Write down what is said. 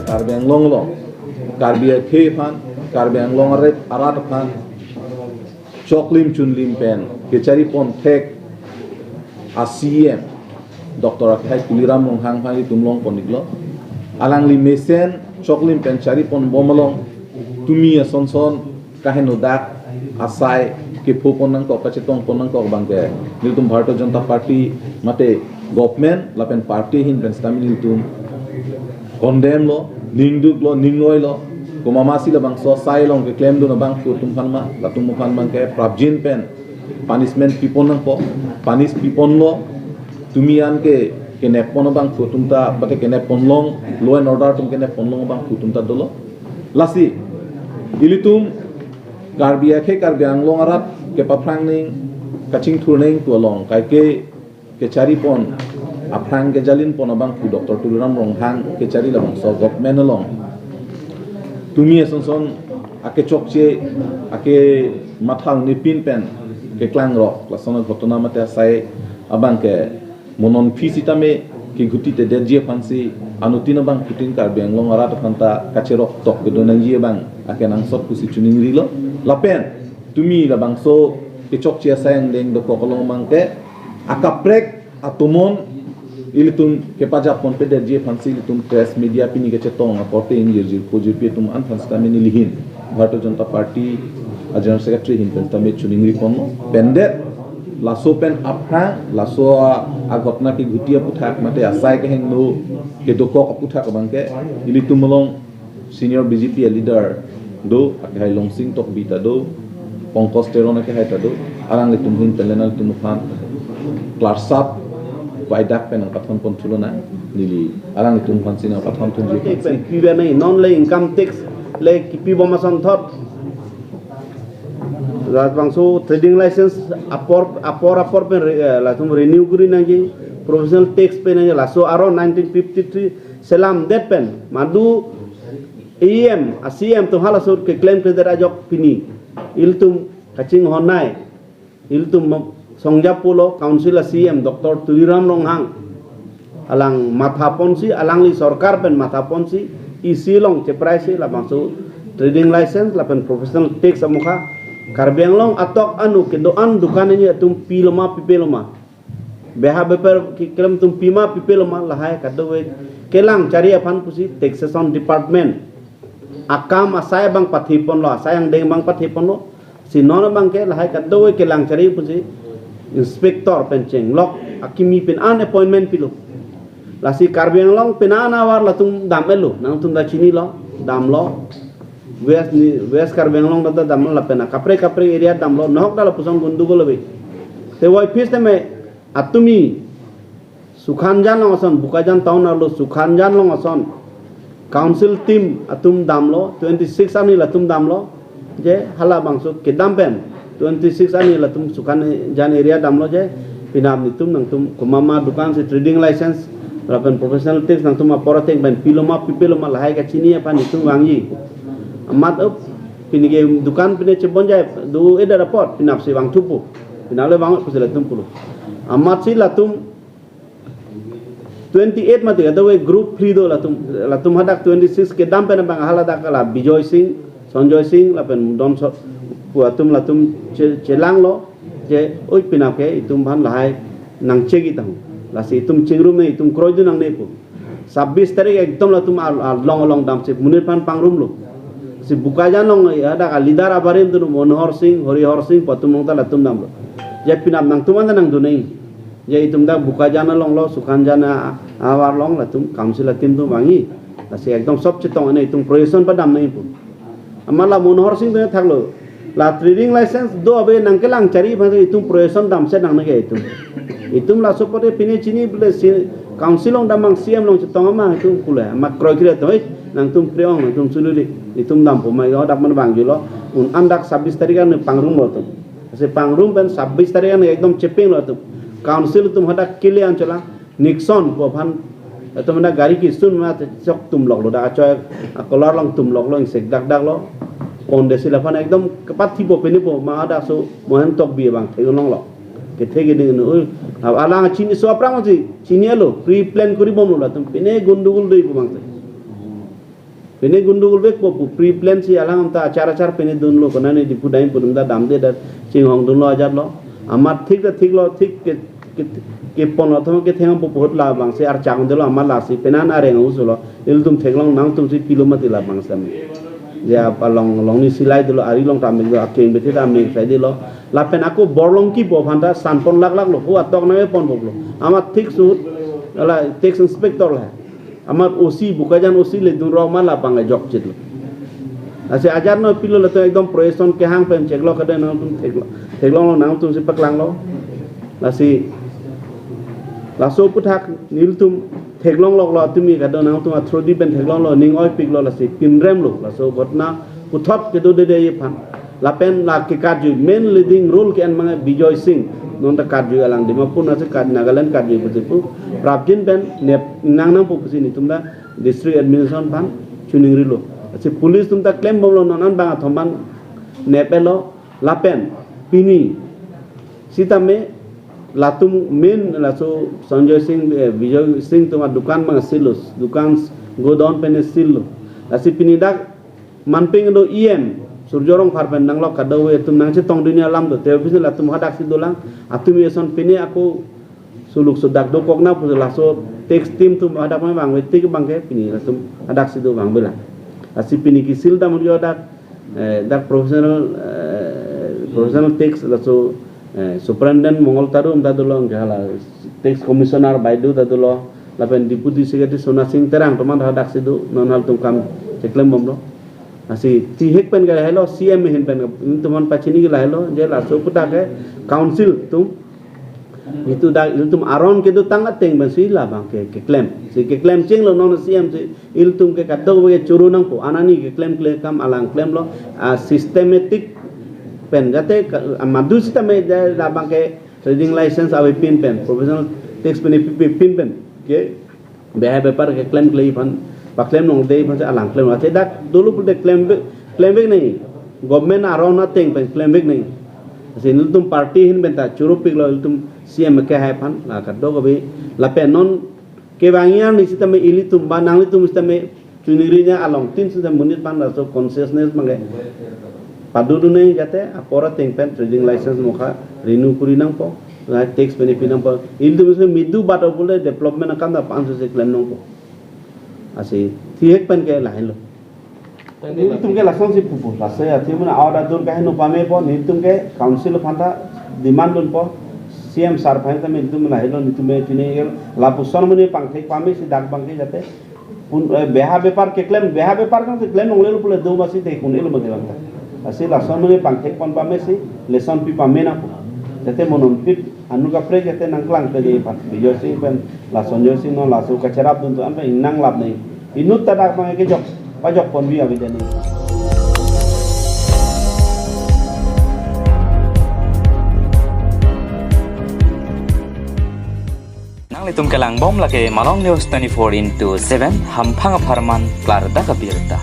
Karbi Anglong long, Karbi Akhe fan, Karbi Anglong arat fan, Choklim Chunlim pen, Kechari pon tek, ACM, Dr. Akhai Kuliram long hang fan tumlong poniglo, Alang li mesen, Choklim pen chari pon bomalong, Tumi asonson, Kahenodak, Asai, Kepo ponang kok kacetong ponang kok bangke, Niltum Bharatiya Janata Party, mate government, lapen party hin pen stamil niltum, condemn lo, ningduk lo, ningoi lo, kumamasi la bang so sai long ke claim do na bang tum phanma, latum phan ke prabjin pen, punishment pipon nang po, punish pipon lo, tumian ke nepon bang tum ta, bate ke nepon long, law and order tum ke nepon long bang tum ta dolo, lasi, ilitum Karbi Akhe Karbi Anglong arat ke paprang ning kaching thurning tu long kai ke cari pon aprang ke jalin pon abang ku Dr. Tuliram Ronghang ke cari labang so government along tumi son ake chokche ake mathang ni pin pen ke klang rock lasona ghotona mate sai abang ke monon fisitame ke guti te derje fansi anutina bang putin Karbi Anglong arat phanta kacherok tok ke donanji bang ake nang sot kusi chuning rilo lapen tumi labang so kecok cia sayang deng do kokolong mangke akaprek atumon ilitum kepajak pon peder je fansi ilitum press media pini ke cetong aporte injir pojir pi tum an fansta meni lihin Bharatiya Janata Party general secretary hin tame chuningri kono pendet laso pen apha laso agotna ki gutia puthak mate asai ke hengno ke dokok puthak bangke ilitum molong senior BJP leader do akhai longsing tok bita do pongkos teron akhai ta do arang le tumhin telenal tumfan klarsap waidak pen pathon pon tulona nili arang le tumfan sina pathon tunji pibe nai non le income tax le kipi bomason thot rat bangso trading license apor pen la tum renew guri nangi professional tax pen la so aro 1953 selam det pen madu EM, ACM tu hala sur ke claim ke derajok pini, iltum kacing honai, iltum songjap pulo council ACM Dr. Tuliram Ronghang, alang mathapon si, alang li sorkar pen mathapon si, isi long ceprai si la bangsu trading license, la pen professional tax amuka, Karbi Anglong atok anu ke doan dukannya tum piloma pipeloma, beha beper ke claim tum pima pipeloma lahai kadowe kelang cari apan pusi taxation department. Akam asai bang pathipon lo asai yang deng bang pathipon lo si nona bang ke lahai kadoi ke lang cari pusi inspektor penceng lok akimi pen an appointment pilu la si Karbi Anglong penana war la tum dam elu nang tum da chini lo dam lo wes Karbi Anglong da dam la pena kapre area dam lo nok da la pusong gundu lo be te wai pis te me atumi sukhanjan lo ason bukajan taun lo sukhanjan lo ason council team atum damlo 26 ani latum damlo je hala bangsu ke dampen 26 ani latum sukan jan area damlo je pinam nitum nang tum kumama dukan si trading license rapan professional tax nang tum aporatek ban pipeloma lahai ka chini apa nitum wangi amat up pinige dukan pine chebonjai du eda report pinap si wang tupu pinale wang puselatum pulu amat si latum 28 mati ada we group 3 do latum hadak 26 ke dampe na bang halada kala Bijoy Singh Sanjoy Singh lapen dom so puatum latum celang lo je oi pinap ke itum ban lahai nang cegi tahu lasi itum cingrum ne itum kroidu nang ne pu 26 tarik ekdom latum long dam se munir pan pangrum lo si bukajan long ada ka lidar abarin tu Manohar Singh Harihar Singh patum mongta latum dam lo je pinap nang tumanda nang dunai je itum dak bukajana long lo sukhanjana awar long latum council tim tu bangi lasi ekdom sob cetong ane itum proyeson padam nai pu amala Manohar Singh tu thaklo la trading license do abe nang kelang cari bang itum proyeson dam se nang nage itum la sopote pini chini bule council long damang CM long cetong ama itum kula mak kroy kira tu nang tum preong nang tum sululi itum dam pu mai dak man bang julo un andak 26 tarikan pangrum lo tu se pangrum ben 26 tarikan ekdom cheping lo tu council tum hadak kile anchola Nixon po phan to mana gari ki sun ma chok tum lok lo da choy kolor long tum lok lo sek dak lo on de sila phan ekdom kapat thi po peni po ma da so mohan tok bi bang thei long lo ke thei ge ding no ala chini so aprang ji chini lo pre plan kuri bom lo tum pene gundugul dei po bang pene gundugul bek po pre plan si alang ta acara pene dun lo kona ne dipu daim pudum da dam de da ching hong dun lo ajar lo amar thik lo thik ke pon athom ke thengam po pohot la bang se ar chang de lo amar la si penan are ngau so lo il tum theklong nang tum si kilomati la bang sam ya palong long ni silai de lo ari long tam de akeng be thida me sai de lo la pen aku borlong ki po phanda san pon lak lo ho atok na me pon boklo amar thik sut ala tax inspector la amar osi bukajan osi le dun ro mala pang jok chit ase ajar no pilo la to ekdom proyeson ke hang pen cheklo kada no tum theklo lo nang tum si paklang lo la so puthak nil tum theklong lok lo tumi kada nang tum athrodi pen theklong lo ning oi pik lo la si pinrem lo la so gotna puthot ke do de ye phan la pen la ke kaju main leading role ke an manga Bijoy Singh non ta kaju alang Dimapur na se kad Nagaland kaju betu prapjin pen ne nang nang pu sini tumda district administration pan chuning rilo se police tumta claim bolo non bang thoman ne pelo la pen pini sitame latum main la so Sanjay Singh Bijoy Singh tuma dukan mang silos dukan go down pen silo asi pini dak manping do surjorong farpen nanglo kadawe tum nang tong dunia lam do te bisla tum hadak sidolang atumi eson pini aku suluk sudak do kokna pula so tax team tum hadak me bang wetik bangke pini tum hadak sido bang bela asi pini ki silda mulyo dak professional tax la so superintendent mongol tarum dadulong gala tax commissioner baidu dadulo lapen deputy secretary Sona Singh terang teman hadak sido non hal tum kam ceklem bomlo asi ti hek pen ga hello CM hin pen tuman pachini ga hello je la so puta ke council tum itu da tum aron ke do tanga teng ban sila bang ke claim si ke claim ching lo non CM si il tum ke kaddo ke churu nang po anani ke claim kam alang claim lo systematic pen jate madu system da bang ke trading license awe pin pen professional tax pin pen ke beha paper ke claim pan paklem nong dei phase alang claim ate dak dulu pul de claim bek nahi government aro na teng pen claim bek nahi sin tum party hin benta churu pik lo tum CM ke hai pan la ka do gobe la pe non ke bangian ni sistem ili tum banang li tum sistem chunirinya along tin sistem munit pan la so consciousness mangai padudu nei jate apora teng pen trading license mokha renew kuri nang po tax benefit nang po il tum se midu bato pul development akam da 500 se claim nang po asi thiek pen ke lain lo ni tum ke lasong si pupu lase athi mun awda dur ka henu pame po ni tum ke council phanta demand dun po CM sar phai ta me tum la helo ni tum me tine la puson mun pang thek pame si dak bang ke jate pun beha bepar ke claim kan se claim ngole pule do masi te kun elo mate bang asi lasong mun pang thek pon pame si lesson pi pame na po jate monon pit anu ka pre jate nang klang te pan Bijoy Singh pen la Sanjay Singh no la su ka cherap dun to an pe nang lap nei inut ta dak mang ke jok pajok pon bi abi jani nang litum kelang bom lake Malong News 24/7 hampang aparman klar da kabirta